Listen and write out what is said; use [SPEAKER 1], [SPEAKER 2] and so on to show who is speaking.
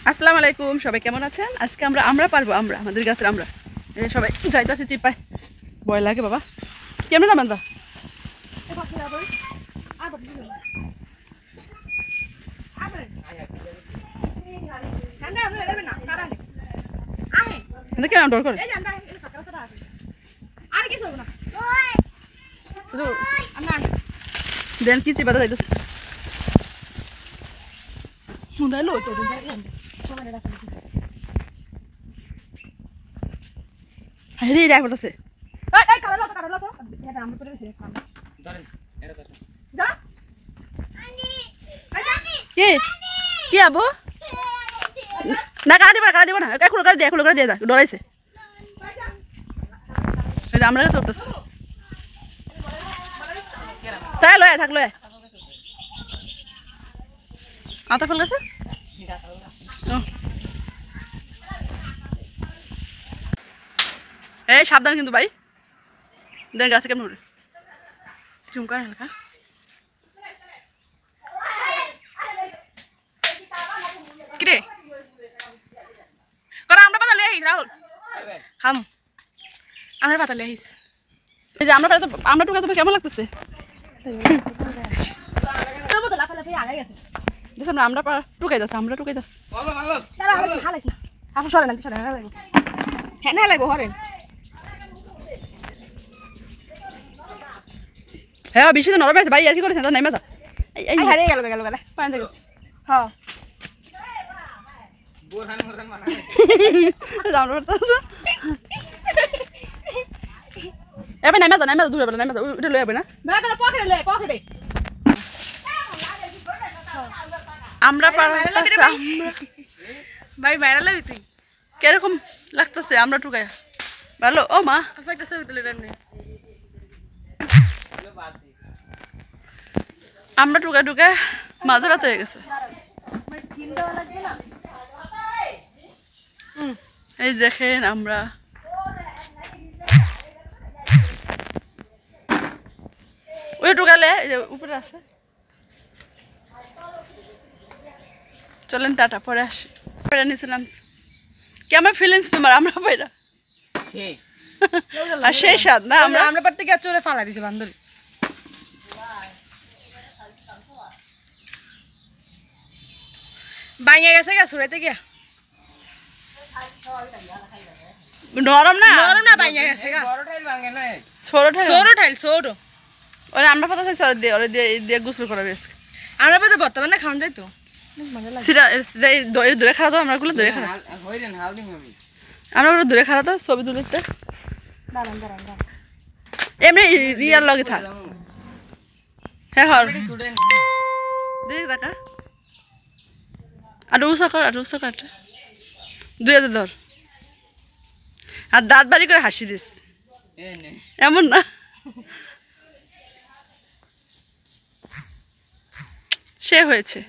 [SPEAKER 1] আসসালামু আলাইকুম, সবাই কেমন আছেন? আজকে আমরা পারবো, আমাদের গাছের আমরা সবাই যাইতেছি চিপায়। ভয় লাগে বাবা, কেমন যাবেন? দা কেন ডর করে দেন কি চিপাতে যাইতেছে রে রাখ বলতেছে কি কি আবু না কারা দিব না এখনো করে দিয়ে যা ডরাইছে আমরা চলতেছে তাই লয় থাকলো আতা ফল গেছে এই সাবধান কিন্তু ভাই দেন গাছে কেমন উঠে চুমকার হালকা কিরে করা আমরা পাতা লিয়ে আইস রাহুল খাম আমরা পাতা লিয়ে আইস এই যে আমরা টুকা তো কেমন লাগতেছে আমরা টুকাই যাচ্ছি হ্যাঁ না লাগবো হরেন হ্যাঁ বেশি তো নরম আছে ভাই আর কি করেছেন নাই মাথা হারিয়ে গেল পানি থেকে হ্যাঁ এবার নাই মাথা দূরে বেলা নাই মাথা উঠে লয়ে যাবে না আমরা ভাই বাইরে লাগি তুই কিরকম লাগতেছে আমরা টুকায় ভালো ও মা একটা ছবি তুলে এমনি আমরা টুকা মাঝে ব্যথা হয়ে গেছে এই দেখেন আমরা ওই টুকালে এই যে উপরে আছে চলেন টাটা পরে আসি পরে নিয়েছিলাম কেমন ফিলিংস তোমার আমরা পাইরা আর সেই স্বাদ না আমরা পার থেকে চোরে ফালা দিছে বান্ধবী বাইঙে গেছে গা ছুড়াইতে গিয়া নরম না বাইঙে গেছে গা ছোট ঠাইল ওরে আমরা পাতা চাইছি ওরে দিয়ে গোসল করা বেশ আমরা পাতা বর্তমানে খাওয়া যাই তো দূরে খারাপ আমরা গুলো দূরে খারাপ আমরা ওগুলো দূরে খারাপ ছবি তুলিতে এমনি রিয়ার লগে থাক হ্যাঁ হর দেখ দেখা আর উষা কর 2000 ধর আর দাঁত বাড়ি করে হাসি দিস এমন না সে হয়েছে